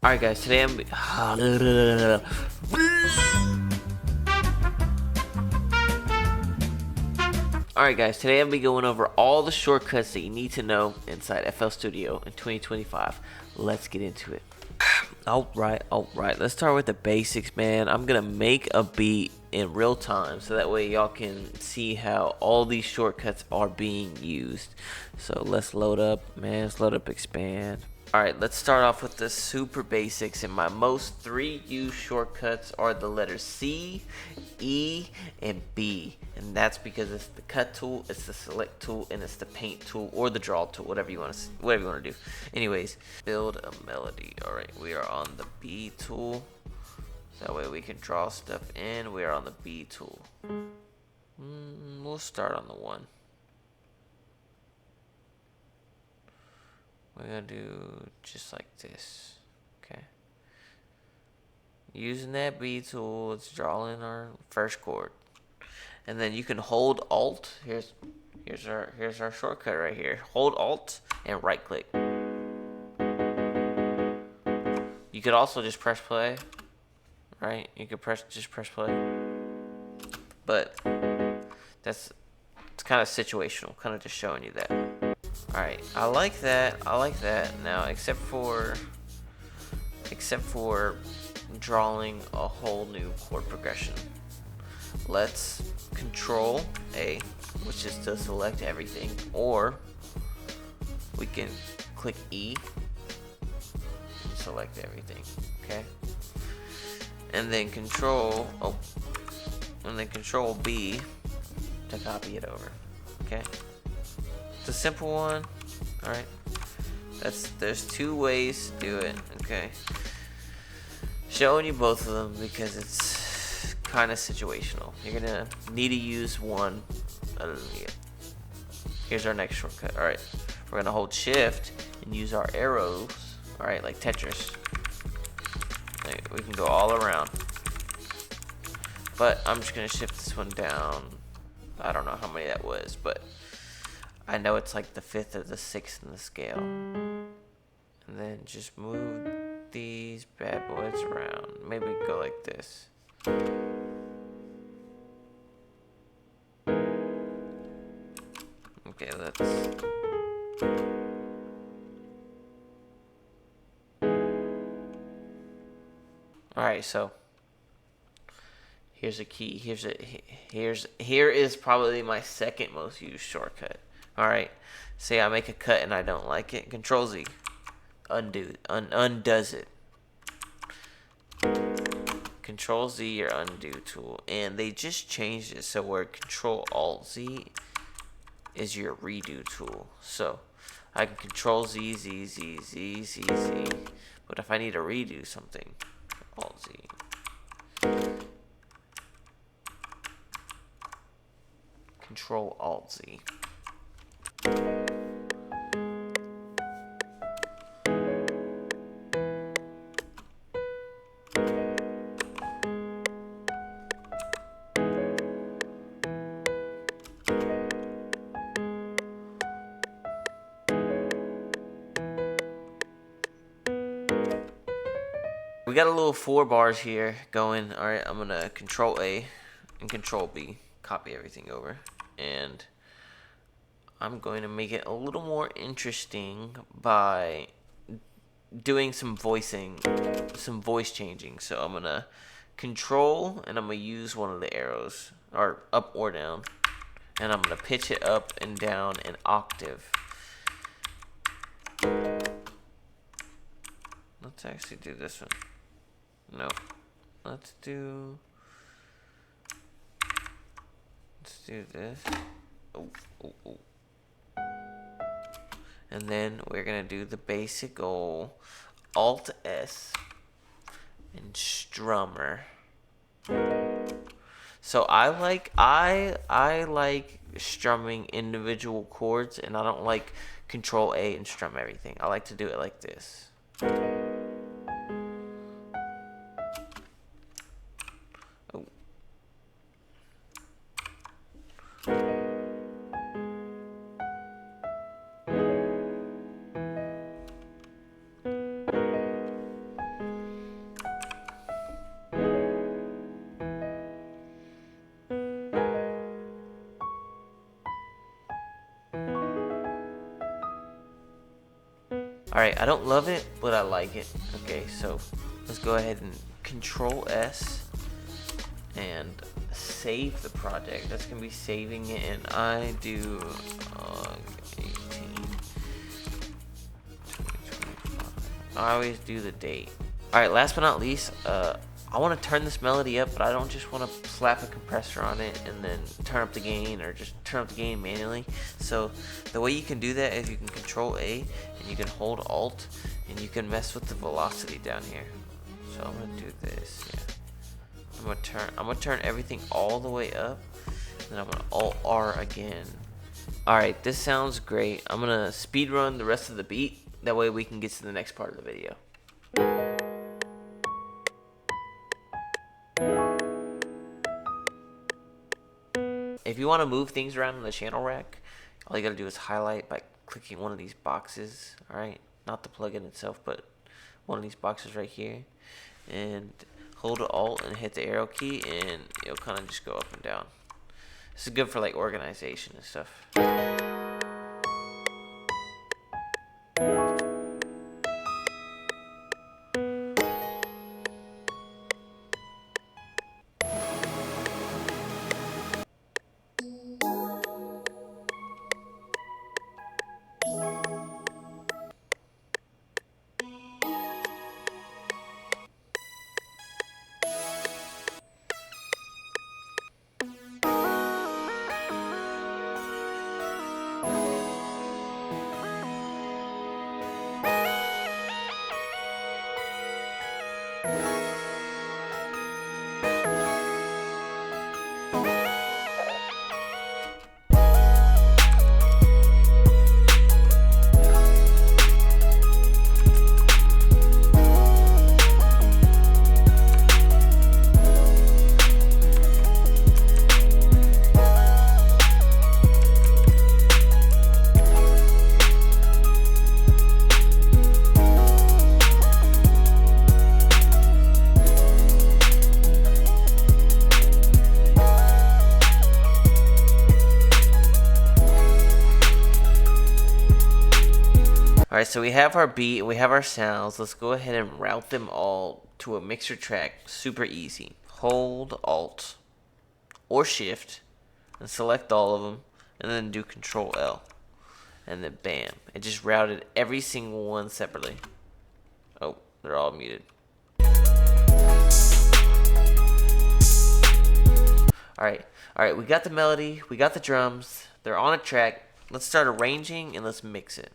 Alright guys, today I'm Alright guys, today I'm be going over all the shortcuts that you need to know inside FL Studio in 2025. Let's get into it. Alright, let's start with the basics, man. I'm gonna make a beat in real time so that way y'all can see how all these shortcuts are being used. So let's load up, man. Let's load up expand. Alright, let's start off with the super basics, and my most 3 used shortcuts are the letters C, E, and B. And that's because it's the cut tool, it's the select tool, and it's the paint tool or the draw tool, whatever you want to do. Anyways, build a melody. Alright, we are on the B tool. That way we can draw stuff in. We are on the B tool. We'll start on the 1. We're gonna do just like this. Okay. Using that B tool, let's draw in our first chord. And then you can hold Alt. Here's our shortcut right here. Hold Alt and right click. You could also just press play. Right? You could just press play. But it's kind of situational, kind of just showing you that. Alright, I like that. Now, except for drawing a whole new chord progression. Let's Control A, which is to select everything, or we can click E and select everything. Okay, and then Control B to copy it over. Okay, it's a simple one. All right, there's 2 ways to do it. Okay, showing you both of them because it's kind of situational. You're gonna need to use one. Here's our next shortcut. All right, we're gonna hold Shift and use our arrows. All right, like Tetris. We can go all around. But I'm just gonna shift this one down. I don't know how many that was, but I know it's like the 5th or the 6th in the scale. And then just move these bad boys around. Maybe go like this. Okay, let's... Alright, so here's a key. Here is probably my second most used shortcut. Alright, say I make a cut and I don't like it. Control Z. Undoes it. Control Z, your undo tool. And they just changed it so where Control Alt Z is your redo tool. So I can Control Z, Z, Z, Z, Z, Z. But if I need to redo something, Alt Z. Control Alt Z. We got a little 4 bars here going. Alright, I'm gonna Control A and Control B, copy everything over, and I'm going to make it a little more interesting by doing some voice changing. So I'm gonna Control and I'm gonna use one of the arrows, or up or down, and I'm gonna pitch it up and down an octave. Let's actually do this one. No, let's do this. Oh. And then we're gonna do the basic old Alt S and strummer. So I like strumming individual chords, and I don't like Control A and strum everything. I like to do it like this. Alright, I don't love it, but I like it. Okay, so let's go ahead and Control S and save the project. That's gonna be saving it, and I do 18 2025. I always do the date. Alright, last but not least, I want to turn this melody up, but I don't just want to slap a compressor on it and then turn up the gain, or just turn up the gain manually. So the way you can do that is you can Control A and you can hold Alt and you can mess with the velocity down here. So I'm gonna do this. Yeah. I'm gonna turn everything all the way up, and then I'm gonna Alt R again. All right, this sounds great. I'm gonna speed run the rest of the beat. That way we can get to the next part of the video. If you want to move things around in the channel rack, all you gotta do is highlight by clicking one of these boxes. All right, not the plugin itself, but one of these boxes right here, and hold Alt and hit the arrow key, and it'll kind of just go up and down. This is good for like organization and stuff. Alright, so we have our beat, we have our sounds. Let's go ahead and route them all to a mixer track. Super easy. Hold Alt or Shift and select all of them, and then do Control L. And then bam. It just routed every single one separately. Oh, they're all muted. Alright, we got the melody, we got the drums, they're on a track. Let's start arranging and let's mix it.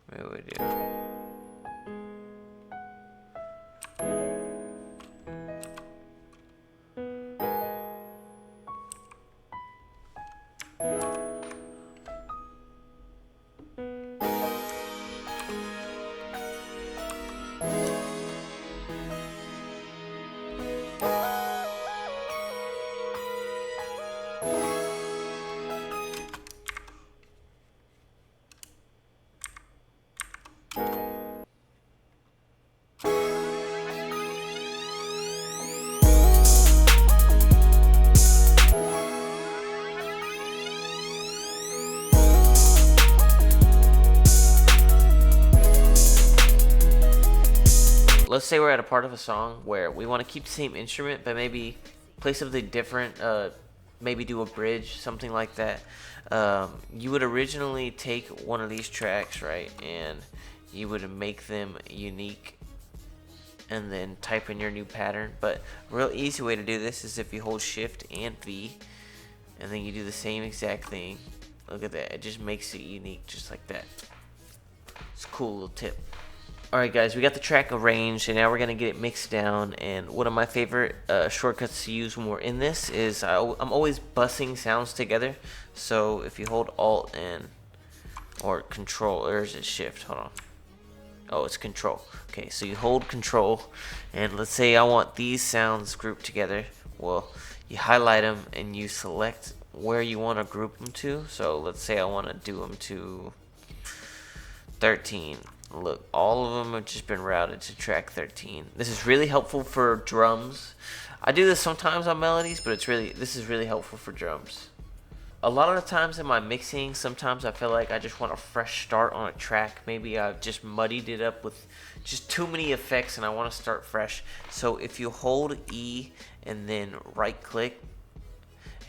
What do we do? Let's say we're at a part of a song where we want to keep the same instrument, but maybe play something different, maybe do a bridge, something like that. You would originally take one of these tracks, right, and you would make them unique and then type in your new pattern. But a real easy way to do this is if you hold Shift and V, and then you do the same exact thing. Look at that, it just makes it unique just like that. It's a cool little tip. Alright guys, we got the track arranged, and now we're going to get it mixed down. And one of my favorite shortcuts to use when we're in this is I'm always bussing sounds together. So if you hold Alt and or Control, or is it Shift? Hold on. Oh, it's Control. Okay, so you hold Control, and let's say I want these sounds grouped together. Well, you highlight them and you select where you want to group them to. So let's say I want to do them to 13. Look, all of them have just been routed to track 13. This is really helpful for drums. I do this sometimes on melodies, but this is really helpful for drums. A lot of the times in my mixing, sometimes I feel like I just want a fresh start on a track. Maybe I've just muddied it up with just too many effects and I want to start fresh. So if you hold E and then right click,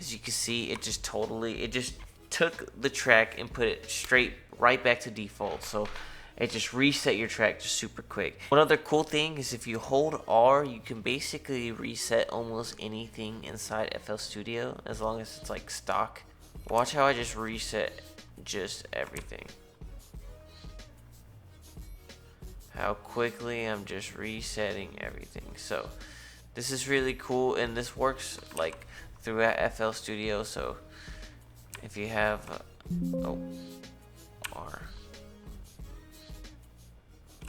as you can see, it just took the track and put it straight right back to default. So it just reset your track just super quick. One other cool thing is if you hold R, you can basically reset almost anything inside FL Studio as long as it's like stock. Watch how I just reset just everything. How quickly I'm just resetting everything. So this is really cool, and this works like throughout FL Studio. So if you have R,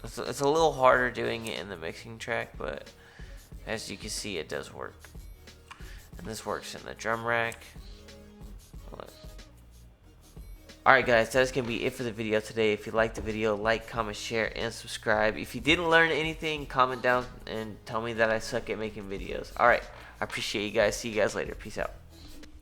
it's a little harder doing it in the mixing track, but as you can see, it does work. And this works in the drum rack. Alright guys, that's going to be it for the video today. If you liked the video, like, comment, share, and subscribe. If you didn't learn anything, comment down and tell me that I suck at making videos. Alright, I appreciate you guys. See you guys later. Peace out.